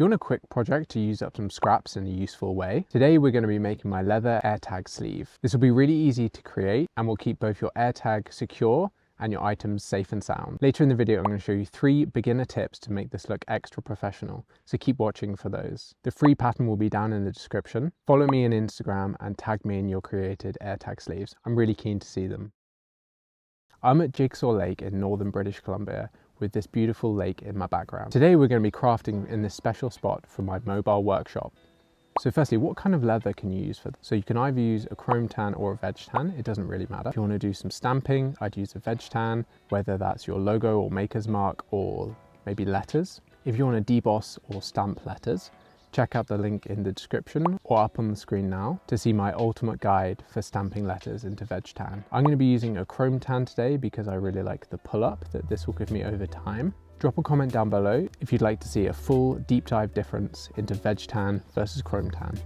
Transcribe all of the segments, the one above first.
you want a quick project to use up some scraps in a useful way, today we're going to be making my leather AirTag sleeve. This will be really easy to create and will keep both your AirTag secure and your items safe and sound. Later in the video, I'm going to show you 3 beginner tips to make this look extra professional, so keep watching for those. The free pattern will be down in the description. Follow me on Instagram and tag me in your created AirTag sleeves. I'm really keen to see them. I'm at Jigsaw Lake in northern British Columbia with this beautiful lake in my background. Today we're going to be crafting in this special spot for my mobile workshop. So firstly, what kind of leather can you use for this? So you can either use a chrome tan or a veg tan, it doesn't really matter. If you want to do some stamping, I'd use a veg tan, whether that's your logo or maker's mark or maybe letters. If you want to deboss or stamp letters, check out the link in the description or up on the screen now to see my ultimate guide for stamping letters into veg tan. I'm going to be using a chrome tan today because I really like the pull-up that this will give me over time. Drop a comment down below if you'd like to see a full deep dive difference into veg tan versus chrome tan.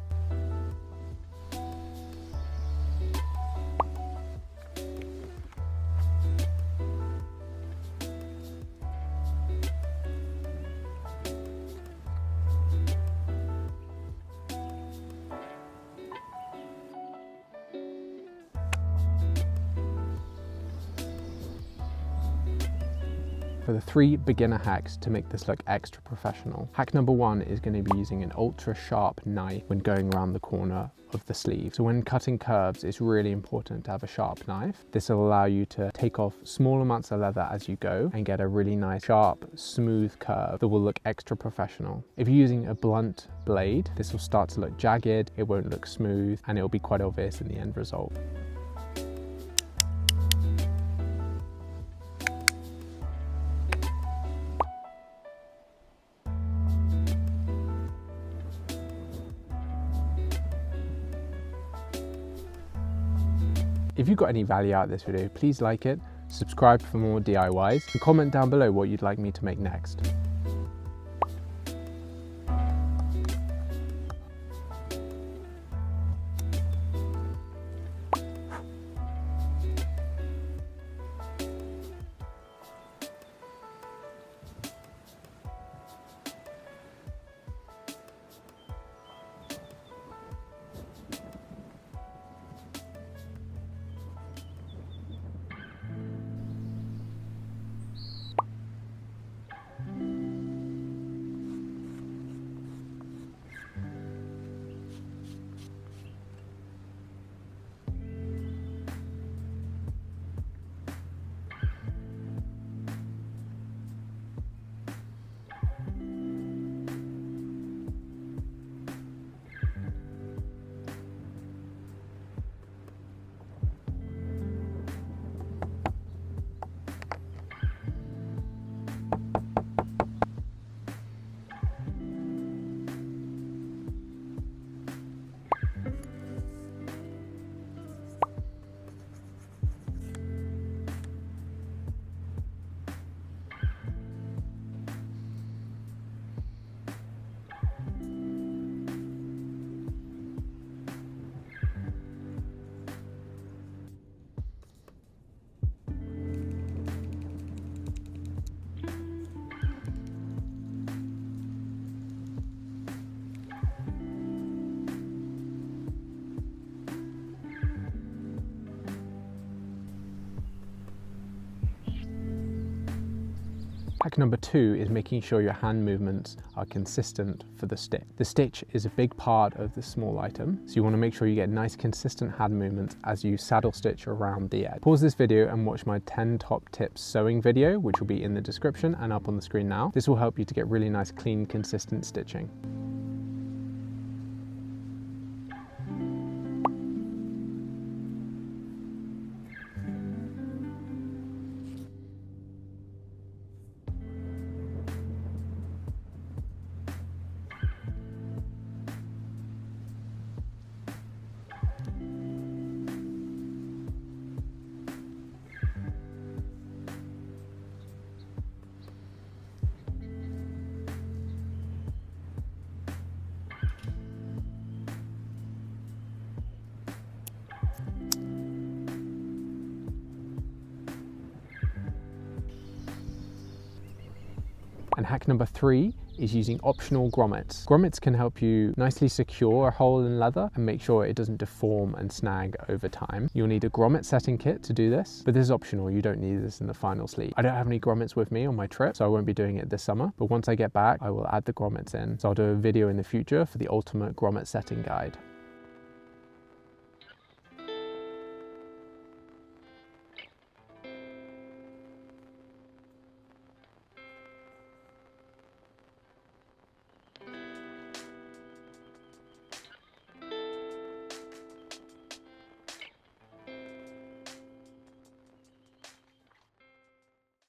For the 3 beginner hacks to make this look extra professional. Hack number 1 is going to be using an ultra sharp knife when going around the corner of the sleeve. So when cutting curves, it's really important to have a sharp knife. This will allow you to take off small amounts of leather as you go and get a really nice, sharp, smooth curve that will look extra professional. If you're using a blunt blade, this will start to look jagged, it won't look smooth, and it will be quite obvious in the end result. If you got any value out of this video, please like it, subscribe for more DIYs, and comment down below what you'd like me to make next. Hack number 2 is making sure your hand movements are consistent for the stitch. The stitch is a big part of this small item, so you want to make sure you get nice consistent hand movements as you saddle stitch around the edge. Pause this video and watch my 10 top tips sewing video, which will be in the description and up on the screen now. This will help you to get really nice, clean, consistent stitching. And hack number 3 is using optional grommets. Grommets can help you nicely secure a hole in leather and make sure it doesn't deform and snag over time. You'll need a grommet setting kit to do this, but this is optional. You don't need this in the final sleeve. I don't have any grommets with me on my trip, so I won't be doing it this summer, but once I get back, I will add the grommets in. So I'll do a video in the future for the ultimate grommet setting guide.